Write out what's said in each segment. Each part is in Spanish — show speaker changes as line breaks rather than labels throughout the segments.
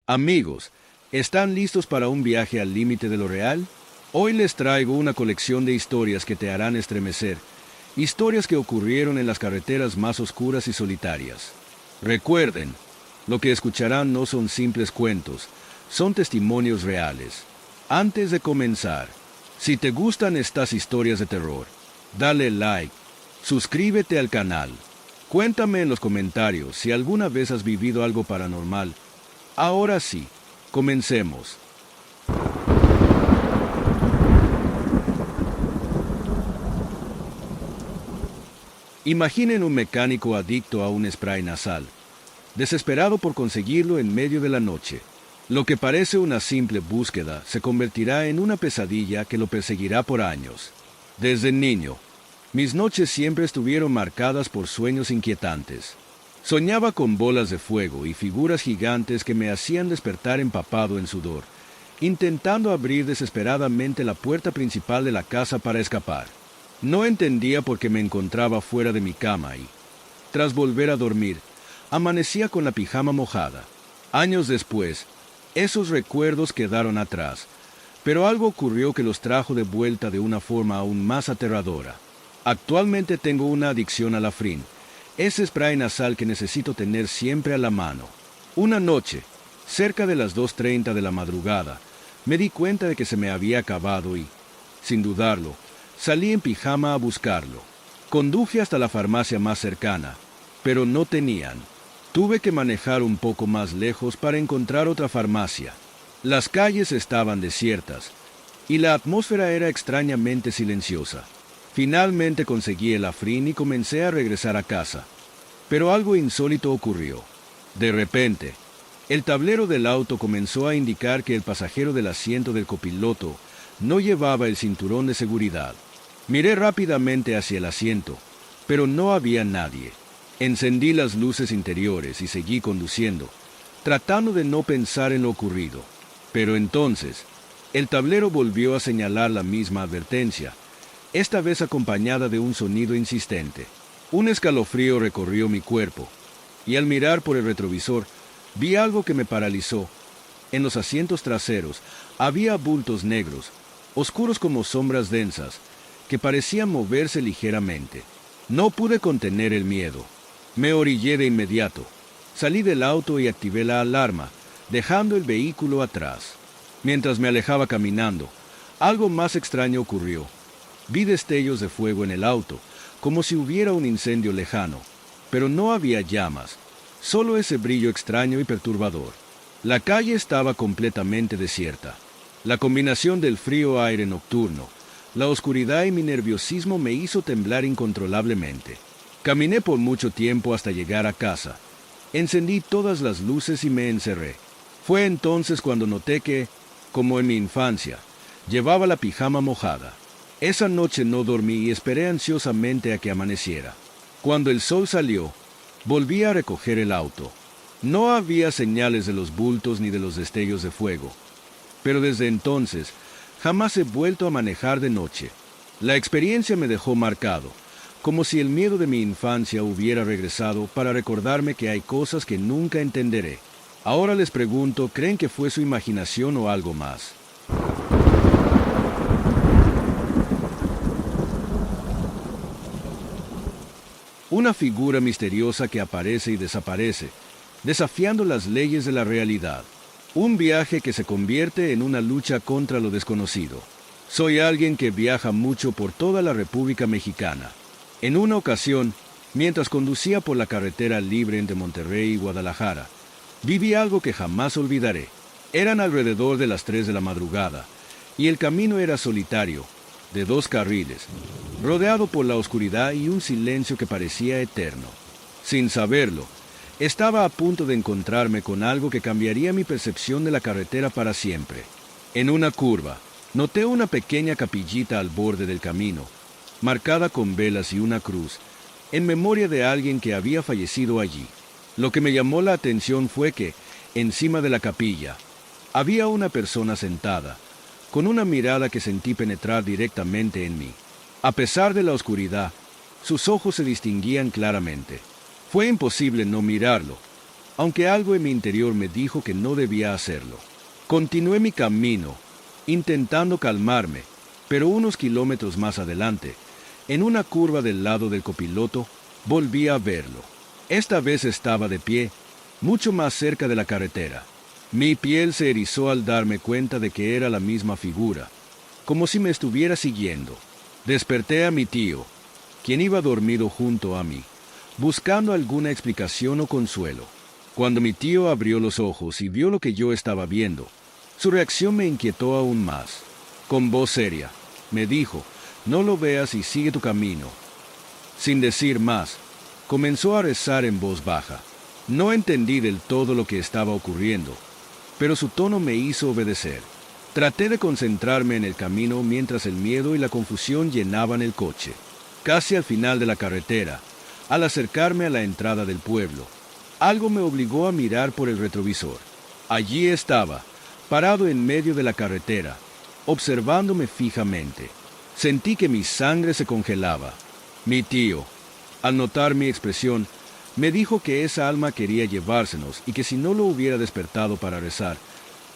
Amigos, ¿están listos para un viaje al límite de lo real? Hoy les traigo una colección de historias que te harán estremecer, historias que ocurrieron en las carreteras más oscuras y solitarias. Recuerden, lo que escucharán no son simples cuentos, son testimonios reales. Antes de comenzar, si te gustan estas historias de terror, dale like, suscríbete al canal. Cuéntame en los comentarios si alguna vez has vivido algo paranormal. Ahora sí, comencemos. Imaginen un mecánico adicto a un spray nasal, desesperado por conseguirlo en medio de la noche. Lo que parece una simple búsqueda se convertirá en una pesadilla que lo perseguirá por años. Desde niño, mis noches siempre estuvieron marcadas por sueños inquietantes. Soñaba con bolas de fuego y figuras gigantes que me hacían despertar empapado en sudor, intentando abrir desesperadamente la puerta principal de la casa para escapar. No entendía por qué me encontraba fuera de mi cama y, tras volver a dormir, amanecía con la pijama mojada. Años después, esos recuerdos quedaron atrás, pero algo ocurrió que los trajo de vuelta de una forma aún más aterradora. Actualmente tengo una adicción al Afrin, ese spray nasal que necesito tener siempre a la mano. Una noche, cerca de las 2:30 de la madrugada, me di cuenta de que se me había acabado y, sin dudarlo, salí en pijama a buscarlo. Conduje hasta la farmacia más cercana, pero no tenían. Tuve que manejar un poco más lejos para encontrar otra farmacia. Las calles estaban desiertas, y la atmósfera era extrañamente silenciosa. Finalmente conseguí el Afrin y comencé a regresar a casa. Pero algo insólito ocurrió. De repente, el tablero del auto comenzó a indicar que el pasajero del asiento del copiloto no llevaba el cinturón de seguridad. Miré rápidamente hacia el asiento, pero no había nadie. Encendí las luces interiores y seguí conduciendo, tratando de no pensar en lo ocurrido. Pero entonces, el tablero volvió a señalar la misma advertencia, esta vez acompañada de un sonido insistente. Un escalofrío recorrió mi cuerpo, y al mirar por el retrovisor, vi algo que me paralizó. En los asientos traseros había bultos negros, oscuros como sombras densas, que parecían moverse ligeramente. No pude contener el miedo. Me orillé de inmediato. Salí del auto y activé la alarma, dejando el vehículo atrás. Mientras me alejaba caminando, algo más extraño ocurrió. Vi destellos de fuego en el auto, como si hubiera un incendio lejano, pero no había llamas, solo ese brillo extraño y perturbador. La calle estaba completamente desierta. La combinación del frío aire nocturno, la oscuridad y mi nerviosismo me hizo temblar incontrolablemente. Caminé por mucho tiempo hasta llegar a casa. Encendí todas las luces y me encerré. Fue entonces cuando noté que, como en mi infancia, llevaba la pijama mojada. Esa noche no dormí y esperé ansiosamente a que amaneciera. Cuando el sol salió, volví a recoger el auto. No había señales de los bultos ni de los destellos de fuego. Pero desde entonces, jamás he vuelto a manejar de noche. La experiencia me dejó marcado, como si el miedo de mi infancia hubiera regresado para recordarme que hay cosas que nunca entenderé. Ahora les pregunto, ¿creen que fue su imaginación o algo más? Una figura misteriosa que aparece y desaparece, desafiando las leyes de la realidad. Un viaje que se convierte en una lucha contra lo desconocido. Soy alguien que viaja mucho por toda la República Mexicana. En una ocasión, mientras conducía por la carretera libre entre Monterrey y Guadalajara, viví algo que jamás olvidaré. Eran alrededor de las 3 de la madrugada, y el camino era solitario, de 2 carriles, rodeado por la oscuridad y un silencio que parecía eterno. Sin saberlo, estaba a punto de encontrarme con algo que cambiaría mi percepción de la carretera para siempre. En una curva, noté una pequeña capillita al borde del camino, marcada con velas y una cruz, en memoria de alguien que había fallecido allí. Lo que me llamó la atención fue que, encima de la capilla, había una persona sentada, con una mirada que sentí penetrar directamente en mí. A pesar de la oscuridad, sus ojos se distinguían claramente. Fue imposible no mirarlo, aunque algo en mi interior me dijo que no debía hacerlo. Continué mi camino, intentando calmarme, pero unos kilómetros más adelante, en una curva del lado del copiloto, volví a verlo. Esta vez estaba de pie, mucho más cerca de la carretera. Mi piel se erizó al darme cuenta de que era la misma figura, como si me estuviera siguiendo. Desperté a mi tío, quien iba dormido junto a mí, buscando alguna explicación o consuelo. Cuando mi tío abrió los ojos y vio lo que yo estaba viendo, su reacción me inquietó aún más. Con voz seria, me dijo: «No lo veas y sigue tu camino». Sin decir más, comenzó a rezar en voz baja. No entendí del todo lo que estaba ocurriendo, pero su tono me hizo obedecer. Traté de concentrarme en el camino mientras el miedo y la confusión llenaban el coche. Casi al final de la carretera, al acercarme a la entrada del pueblo, algo me obligó a mirar por el retrovisor. Allí estaba, parado en medio de la carretera, observándome fijamente. Sentí que mi sangre se congelaba. Mi tío, al notar mi expresión, me dijo que esa alma quería llevársenos y que si no lo hubiera despertado para rezar,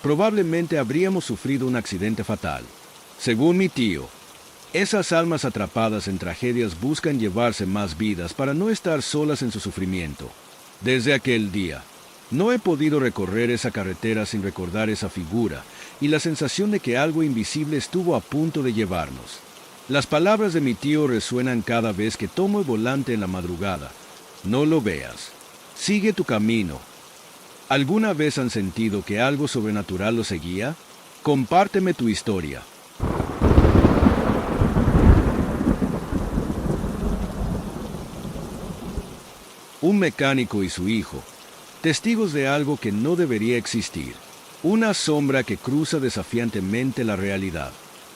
probablemente habríamos sufrido un accidente fatal. Según mi tío, esas almas atrapadas en tragedias buscan llevarse más vidas para no estar solas en su sufrimiento. Desde aquel día, no he podido recorrer esa carretera sin recordar esa figura y la sensación de que algo invisible estuvo a punto de llevarnos. Las palabras de mi tío resuenan cada vez que tomo el volante en la madrugada. No lo veas. Sigue tu camino. ¿Alguna vez han sentido que algo sobrenatural los seguía? Compárteme tu historia. Un mecánico y su hijo, testigos de algo que no debería existir. Una sombra que cruza desafiantemente la realidad.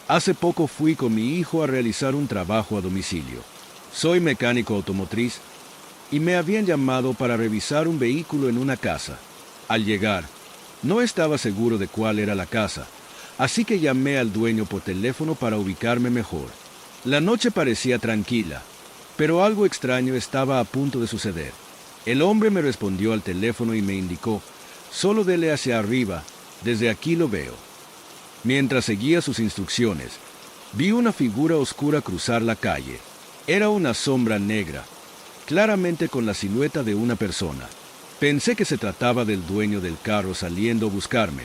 Hace poco fui con mi hijo a realizar un trabajo a domicilio. Soy mecánico automotriz y me habían llamado para revisar un vehículo en una casa. Al llegar, no estaba seguro de cuál era la casa, así que llamé al dueño por teléfono para ubicarme mejor. La noche parecía tranquila, pero algo extraño estaba a punto de suceder. El hombre me respondió al teléfono y me indicó: «Solo dele hacia arriba, desde aquí lo veo». Mientras seguía sus instrucciones, vi una figura oscura cruzar la calle. Era una sombra negra, claramente con la silueta de una persona. Pensé que se trataba del dueño del carro saliendo a buscarme,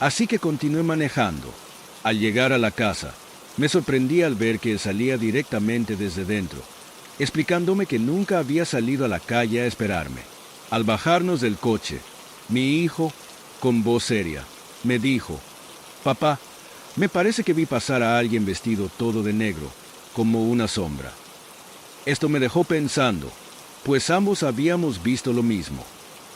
así que continué manejando. Al llegar a la casa, me sorprendí al ver que salía directamente desde dentro, explicándome que nunca había salido a la calle a esperarme. Al bajarnos del coche, mi hijo, con voz seria, me dijo: «Papá, me parece que vi pasar a alguien vestido todo de negro, como una sombra». Esto me dejó pensando, pues ambos habíamos visto lo mismo.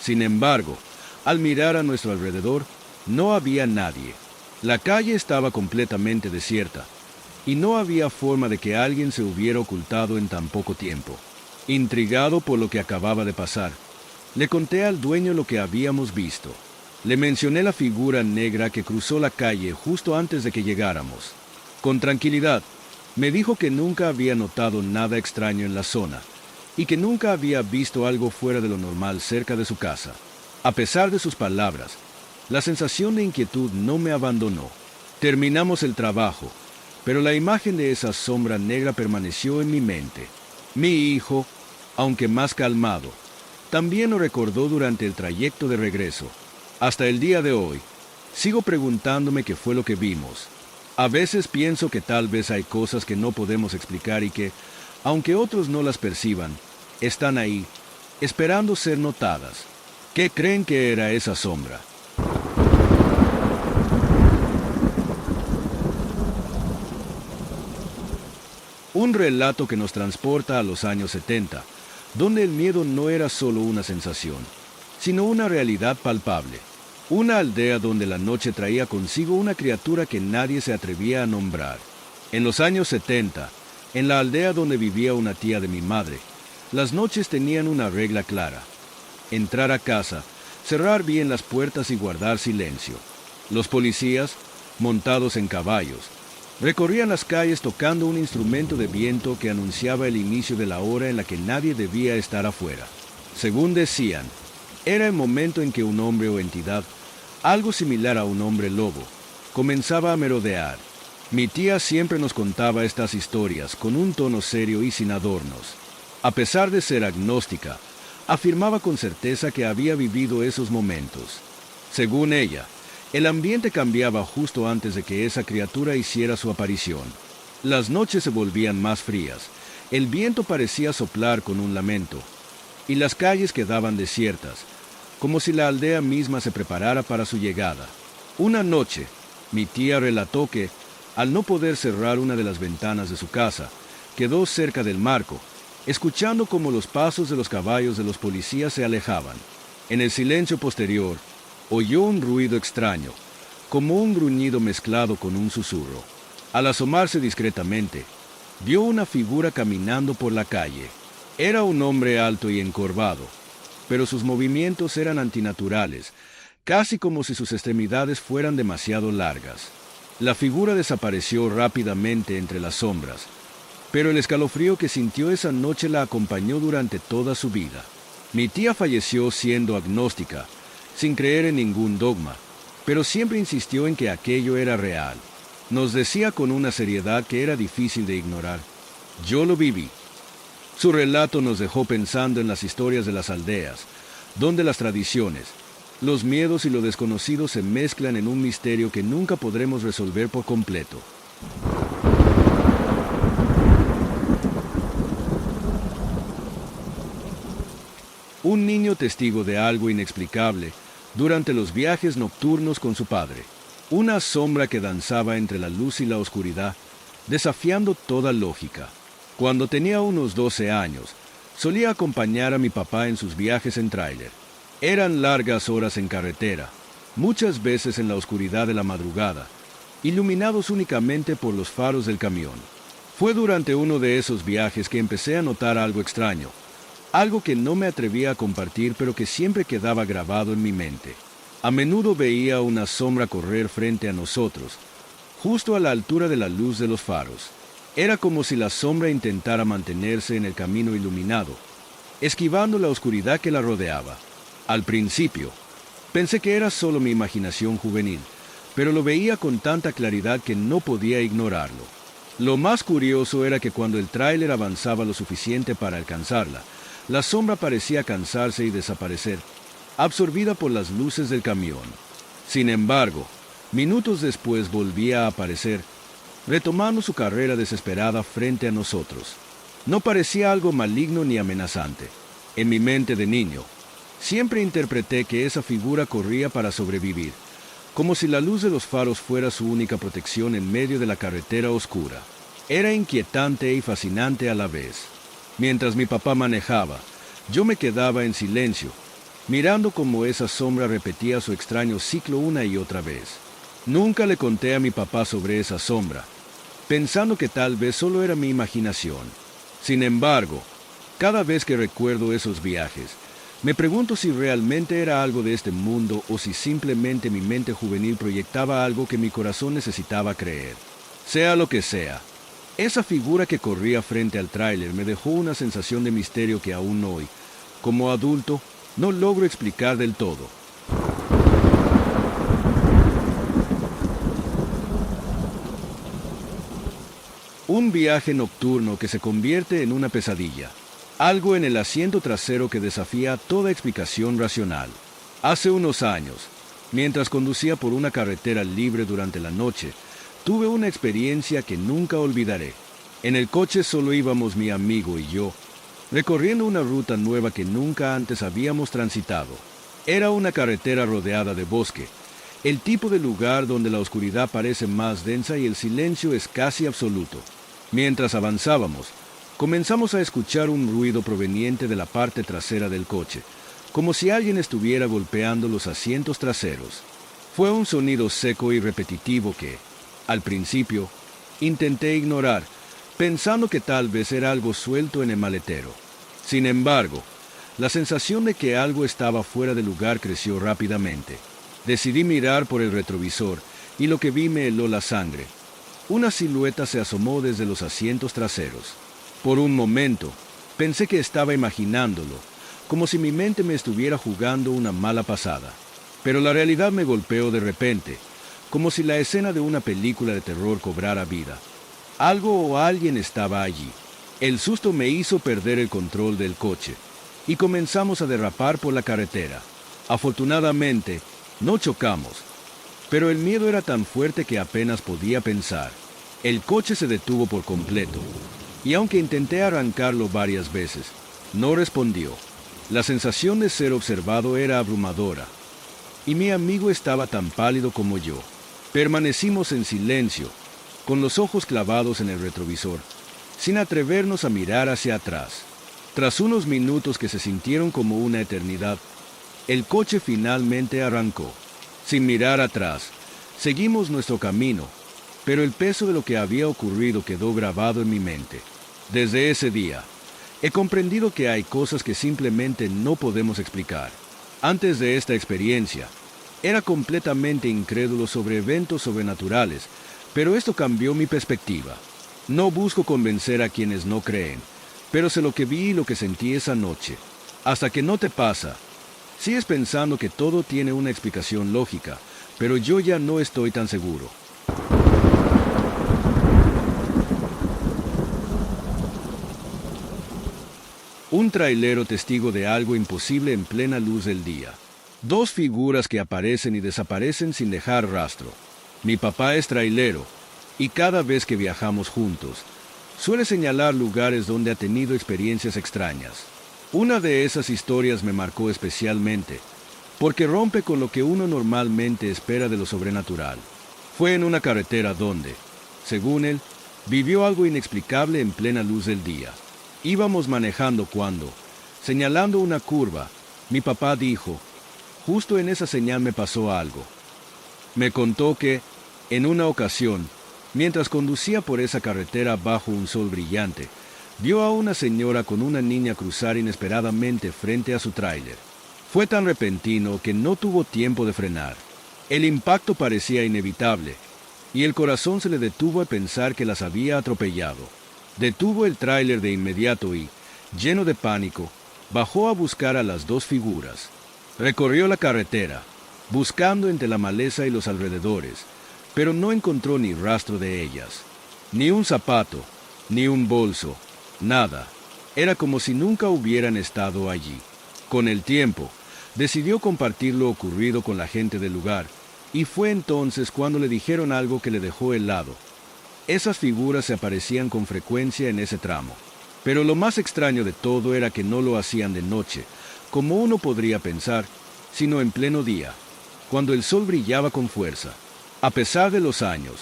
Sin embargo, al mirar a nuestro alrededor, no había nadie. La calle estaba completamente desierta, y no había forma de que alguien se hubiera ocultado en tan poco tiempo. Intrigado por lo que acababa de pasar, le conté al dueño lo que habíamos visto. Le mencioné la figura negra que cruzó la calle justo antes de que llegáramos. Con tranquilidad, me dijo que nunca había notado nada extraño en la zona y que nunca había visto algo fuera de lo normal cerca de su casa. A pesar de sus palabras, la sensación de inquietud no me abandonó. Terminamos el trabajo, pero la imagen de esa sombra negra permaneció en mi mente. Mi hijo, aunque más calmado, también lo recordó durante el trayecto de regreso. Hasta el día de hoy, sigo preguntándome qué fue lo que vimos. A veces pienso que tal vez hay cosas que no podemos explicar y que, aunque otros no las perciban, están ahí, esperando ser notadas. ¿Qué creen que era esa sombra? Un relato que nos transporta a los años 70, donde el miedo no era solo una sensación, sino una realidad palpable. Una aldea donde la noche traía consigo una criatura que nadie se atrevía a nombrar. En los años 70, en la aldea donde vivía una tía de mi madre, las noches tenían una regla clara: entrar a casa, cerrar bien las puertas y guardar silencio. Los policías, montados en caballos, recorrían las calles tocando un instrumento de viento que anunciaba el inicio de la hora en la que nadie debía estar afuera. Según decían, Era el momento en que un hombre o entidad, algo similar a un hombre lobo, comenzaba a merodear. Mi tía siempre nos contaba estas historias con un tono serio y sin adornos. A pesar de ser agnóstica, afirmaba con certeza que había vivido esos momentos. Según ella, el ambiente cambiaba justo antes de que esa criatura hiciera su aparición. Las noches se volvían más frías, el viento parecía soplar con un lamento, y las calles quedaban desiertas, como si la aldea misma se preparara para su llegada. Una noche, mi tía relató que, al no poder cerrar una de las ventanas de su casa, quedó cerca del marco, escuchando cómo los pasos de los caballos de los policías se alejaban. En el silencio posterior, oyó un ruido extraño, como un gruñido mezclado con un susurro. Al asomarse discretamente, vio una figura caminando por la calle. Era un hombre alto y encorvado, pero sus movimientos eran antinaturales, casi como si sus extremidades fueran demasiado largas. La figura desapareció rápidamente entre las sombras, pero el escalofrío que sintió esa noche la acompañó durante toda su vida. Mi tía falleció siendo agnóstica, sin creer en ningún dogma, pero siempre insistió en que aquello era real. Nos decía con una seriedad que era difícil de ignorar: yo lo viví. Su relato nos dejó pensando en las historias de las aldeas, donde las tradiciones, los miedos y lo desconocido se mezclan en un misterio que nunca podremos resolver por completo. Un niño testigo de algo inexplicable durante los viajes nocturnos con su padre. Una sombra que danzaba entre la luz y la oscuridad, desafiando toda lógica. Cuando tenía unos 12 años, solía acompañar a mi papá en sus viajes en tráiler. Eran largas horas en carretera, muchas veces en la oscuridad de la madrugada, iluminados únicamente por los faros del camión. Fue durante uno de esos viajes que empecé a notar algo extraño, algo que no me atrevía a compartir pero que siempre quedaba grabado en mi mente. A menudo veía una sombra correr frente a nosotros, justo a la altura de la luz de los faros. Era como si la sombra intentara mantenerse en el camino iluminado, esquivando la oscuridad que la rodeaba. Al principio, pensé que era solo mi imaginación juvenil, pero lo veía con tanta claridad que no podía ignorarlo. Lo más curioso era que cuando el tráiler avanzaba lo suficiente para alcanzarla, la sombra parecía cansarse y desaparecer, absorbida por las luces del camión. Sin embargo, minutos después volvía a aparecer, retomando su carrera desesperada frente a nosotros. No parecía algo maligno ni amenazante. En mi mente de niño, siempre interpreté que esa figura corría para sobrevivir, como si la luz de los faros fuera su única protección en medio de la carretera oscura. Era inquietante y fascinante a la vez. Mientras mi papá manejaba, yo me quedaba en silencio, mirando cómo esa sombra repetía su extraño ciclo una y otra vez. Nunca le conté a mi papá sobre esa sombra, pensando que tal vez solo era mi imaginación. Sin embargo, cada vez que recuerdo esos viajes, me pregunto si realmente era algo de este mundo o si simplemente mi mente juvenil proyectaba algo que mi corazón necesitaba creer. Sea lo que sea, esa figura que corría frente al tráiler me dejó una sensación de misterio que aún hoy, como adulto, no logro explicar del todo. Un viaje nocturno que se convierte en una pesadilla. Algo en el asiento trasero que desafía toda explicación racional. Hace unos años, mientras conducía por una carretera libre durante la noche, tuve una experiencia que nunca olvidaré. En el coche solo íbamos mi amigo y yo, recorriendo una ruta nueva que nunca antes habíamos transitado. Era una carretera rodeada de bosque, el tipo de lugar donde la oscuridad parece más densa y el silencio es casi absoluto. Mientras avanzábamos, comenzamos a escuchar un ruido proveniente de la parte trasera del coche, como si alguien estuviera golpeando los asientos traseros. Fue un sonido seco y repetitivo que, al principio, intenté ignorar, pensando que tal vez era algo suelto en el maletero. Sin embargo, la sensación de que algo estaba fuera de lugar creció rápidamente. Decidí mirar por el retrovisor y lo que vi me heló la sangre. Una silueta se asomó desde los asientos traseros. Por un momento, pensé que estaba imaginándolo, como si mi mente me estuviera jugando una mala pasada. Pero la realidad me golpeó de repente, como si la escena de una película de terror cobrara vida. Algo o alguien estaba allí. El susto me hizo perder el control del coche, y comenzamos a derrapar por la carretera. Afortunadamente, no chocamos, pero el miedo era tan fuerte que apenas podía pensar. El coche se detuvo por completo, y aunque intenté arrancarlo varias veces, no respondió. La sensación de ser observado era abrumadora, y mi amigo estaba tan pálido como yo. Permanecimos en silencio, con los ojos clavados en el retrovisor, sin atrevernos a mirar hacia atrás. Tras unos minutos que se sintieron como una eternidad, el coche finalmente arrancó. Sin mirar atrás, seguimos nuestro camino, pero el peso de lo que había ocurrido quedó grabado en mi mente. Desde ese día, he comprendido que hay cosas que simplemente no podemos explicar. Antes de esta experiencia, era completamente incrédulo sobre eventos sobrenaturales, pero esto cambió mi perspectiva. No busco convencer a quienes no creen, pero sé lo que vi y lo que sentí esa noche. Hasta que no te pasa, sigues pensando que todo tiene una explicación lógica, pero yo ya no estoy tan seguro. Un trailero testigo de algo imposible en plena luz del día. Dos figuras que aparecen y desaparecen sin dejar rastro. Mi papá es trailero, y cada vez que viajamos juntos, suele señalar lugares donde ha tenido experiencias extrañas. Una de esas historias me marcó especialmente, porque rompe con lo que uno normalmente espera de lo sobrenatural. Fue en una carretera donde, según él, vivió algo inexplicable en plena luz del día. Íbamos manejando cuando, señalando una curva, mi papá dijo, justo en esa señal me pasó algo. Me contó que, en una ocasión, mientras conducía por esa carretera bajo un sol brillante, vio a una señora con una niña cruzar inesperadamente frente a su tráiler. Fue tan repentino que no tuvo tiempo de frenar. El impacto parecía inevitable, y el corazón se le detuvo al pensar que las había atropellado. Detuvo el tráiler de inmediato y, lleno de pánico, bajó a buscar a las dos figuras. Recorrió la carretera, buscando entre la maleza y los alrededores, pero no encontró ni rastro de ellas. Ni un zapato, ni un bolso, nada. Era como si nunca hubieran estado allí. Con el tiempo, decidió compartir lo ocurrido con la gente del lugar, y fue entonces cuando le dijeron algo que le dejó helado. Esas figuras se aparecían con frecuencia en ese tramo, pero lo más extraño de todo era que no lo hacían de noche, como uno podría pensar, sino en pleno día, cuando el sol brillaba con fuerza. A pesar de los años,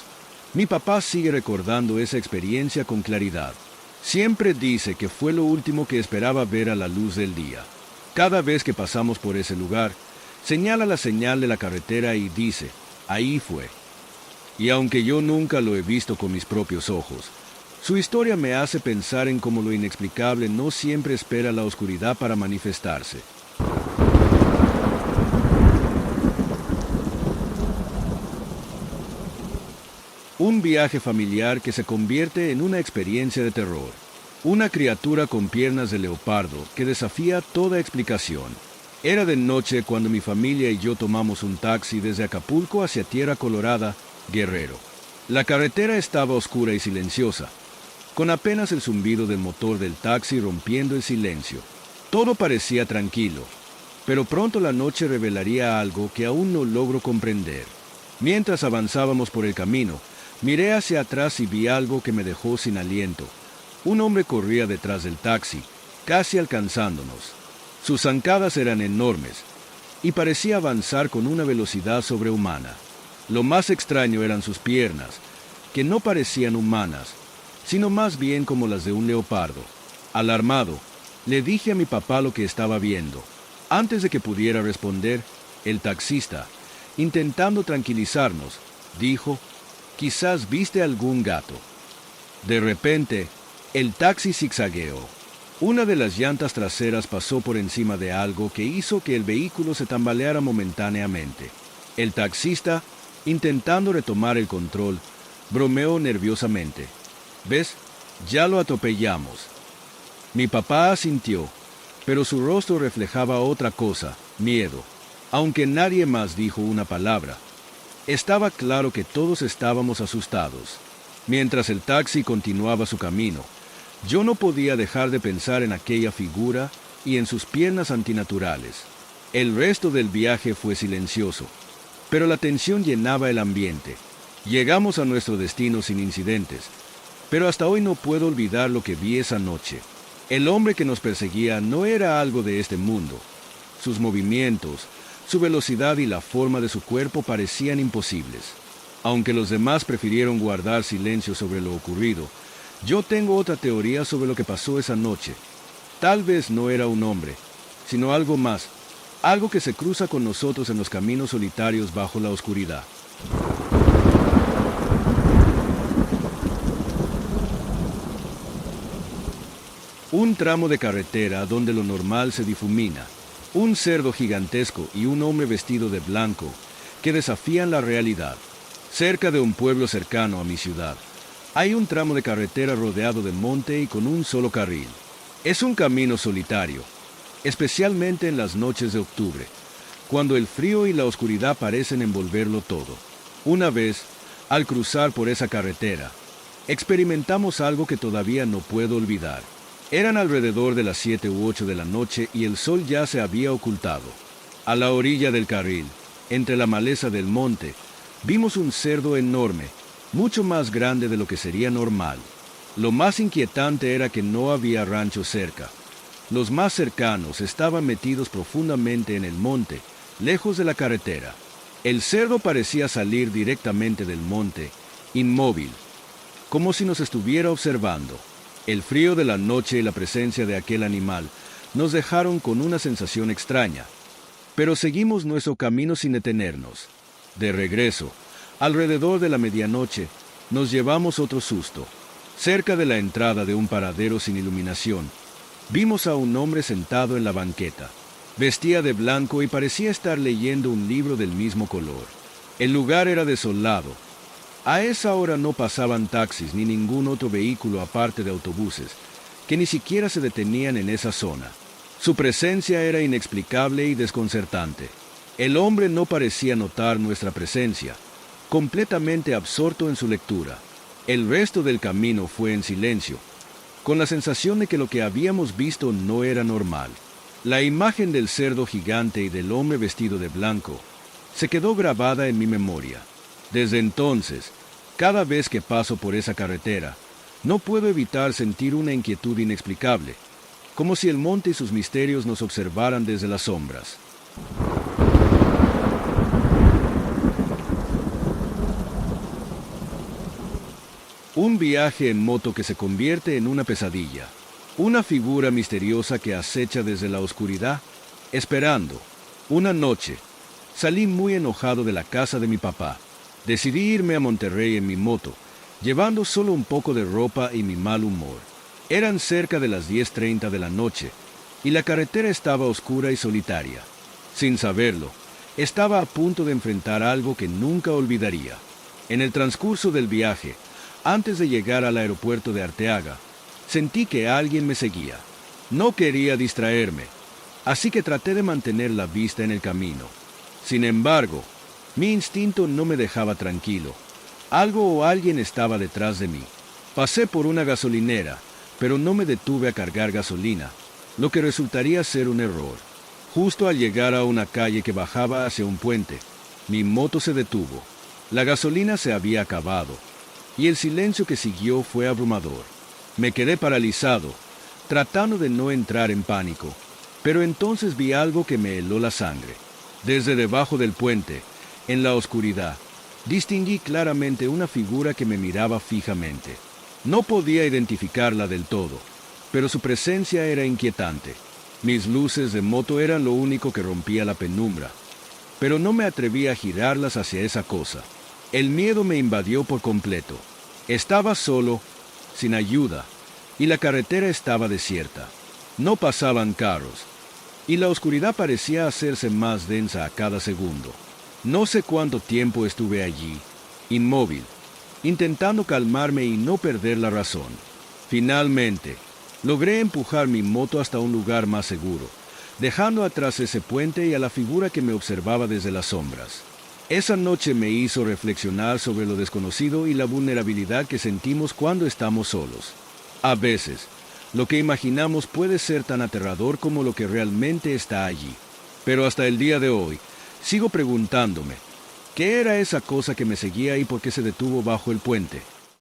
mi papá sigue recordando esa experiencia con claridad. Siempre dice que fue lo último que esperaba ver a la luz del día. Cada vez que pasamos por ese lugar, señala la señal de la carretera y dice, ahí fue. Y aunque yo nunca lo he visto con mis propios ojos, su historia me hace pensar en cómo lo inexplicable no siempre espera la oscuridad para manifestarse. Un viaje familiar que se convierte en una experiencia de terror. Una criatura con piernas de leopardo que desafía toda explicación. Era de noche cuando mi familia y yo tomamos un taxi desde Acapulco hacia Tierra Colorada, Guerrero. La carretera estaba oscura y silenciosa, con apenas el zumbido del motor del taxi rompiendo el silencio. Todo parecía tranquilo, pero pronto la noche revelaría algo que aún no logro comprender. Mientras avanzábamos por el camino, miré hacia atrás y vi algo que me dejó sin aliento. Un hombre corría detrás del taxi, casi alcanzándonos. Sus zancadas eran enormes, y parecía avanzar con una velocidad sobrehumana. Lo más extraño eran sus piernas, que no parecían humanas, sino más bien como las de un leopardo. Alarmado, le dije a mi papá lo que estaba viendo. Antes de que pudiera responder, el taxista, intentando tranquilizarnos, dijo, «Quizás viste algún gato». De repente, el taxi zigzagueó. Una de las llantas traseras pasó por encima de algo que hizo que el vehículo se tambaleara momentáneamente. El taxista, intentando retomar el control, bromeó nerviosamente. «¿Ves? Ya lo atropellamos». Mi papá asintió, pero su rostro reflejaba otra cosa, miedo, aunque nadie más dijo una palabra. Estaba claro que todos estábamos asustados. Mientras el taxi continuaba su camino, yo no podía dejar de pensar en aquella figura y en sus piernas antinaturales. El resto del viaje fue silencioso, pero la tensión llenaba el ambiente. Llegamos a nuestro destino sin incidentes, pero hasta hoy no puedo olvidar lo que vi esa noche. El hombre que nos perseguía no era algo de este mundo. Sus movimientos, su velocidad y la forma de su cuerpo parecían imposibles. Aunque los demás prefirieron guardar silencio sobre lo ocurrido, yo tengo otra teoría sobre lo que pasó esa noche. Tal vez no era un hombre, sino algo más, algo que se cruza con nosotros en los caminos solitarios bajo la oscuridad. Un tramo de carretera donde lo normal se difumina, un cerdo gigantesco y un hombre vestido de blanco que desafían la realidad. Cerca de un pueblo cercano a mi ciudad, hay un tramo de carretera rodeado de monte y con un solo carril. Es un camino solitario, especialmente en las noches de octubre, cuando el frío y la oscuridad parecen envolverlo todo. Una vez, al cruzar por esa carretera, experimentamos algo que todavía no puedo olvidar. Eran alrededor de las 7 u 8 de la noche y el sol ya se había ocultado. A la orilla del carril, entre la maleza del monte, vimos un cerdo enorme, mucho más grande de lo que sería normal. Lo más inquietante era que no había rancho cerca. Los más cercanos estaban metidos profundamente en el monte, lejos de la carretera. El cerdo parecía salir directamente del monte, inmóvil, como si nos estuviera observando. El frío de la noche y la presencia de aquel animal nos dejaron con una sensación extraña, pero seguimos nuestro camino sin detenernos. De regreso, alrededor de la medianoche, nos llevamos otro susto. Cerca de la entrada de un paradero sin iluminación, vimos a un hombre sentado en la banqueta. Vestía de blanco y parecía estar leyendo un libro del mismo color. El lugar era desolado. A esa hora no pasaban taxis ni ningún otro vehículo aparte de autobuses, que ni siquiera se detenían en esa zona. Su presencia era inexplicable y desconcertante. El hombre no parecía notar nuestra presencia, completamente absorto en su lectura. El resto del camino fue en silencio, con la sensación de que lo que habíamos visto no era normal. La imagen del cerdo gigante y del hombre vestido de blanco se quedó grabada en mi memoria. Desde entonces, cada vez que paso por esa carretera, no puedo evitar sentir una inquietud inexplicable, como si el monte y sus misterios nos observaran desde las sombras. Un viaje en moto que se convierte en una pesadilla. Una figura misteriosa que acecha desde la oscuridad, esperando. Una noche, salí muy enojado de la casa de mi papá. Decidí irme a Monterrey en mi moto, llevando solo un poco de ropa y mi mal humor. Eran cerca de las 10:30 de la noche, y la carretera estaba oscura y solitaria. Sin saberlo, estaba a punto de enfrentar algo que nunca olvidaría. En el transcurso del viaje, antes de llegar al aeropuerto de Arteaga, sentí que alguien me seguía. No quería distraerme, así que traté de mantener la vista en el camino. Sin embargo, mi instinto no me dejaba tranquilo. Algo o alguien estaba detrás de mí. Pasé por una gasolinera, pero no me detuve a cargar gasolina, lo que resultaría ser un error. Justo al llegar a una calle que bajaba hacia un puente, mi moto se detuvo. La gasolina se había acabado, y el silencio que siguió fue abrumador. Me quedé paralizado, tratando de no entrar en pánico, pero entonces vi algo que me heló la sangre. Desde debajo del puente, en la oscuridad, distinguí claramente una figura que me miraba fijamente. No podía identificarla del todo, pero su presencia era inquietante. Mis luces de moto eran lo único que rompía la penumbra, pero no me atreví a girarlas hacia esa cosa. El miedo me invadió por completo. Estaba solo, sin ayuda, y la carretera estaba desierta. No pasaban carros, y la oscuridad parecía hacerse más densa a cada segundo. No sé cuánto tiempo estuve allí, inmóvil, intentando calmarme y no perder la razón. Finalmente, Logré empujar mi moto hasta un lugar más seguro, dejando atrás ese puente y a la figura que me observaba desde las sombras. Esa noche me hizo reflexionar sobre lo desconocido y la vulnerabilidad que sentimos cuando estamos solos. A veces, lo que imaginamos puede ser tan aterrador como lo que realmente está allí. Pero hasta el día de hoy, sigo preguntándome, ¿qué era esa cosa que me seguía y por qué se detuvo bajo el puente?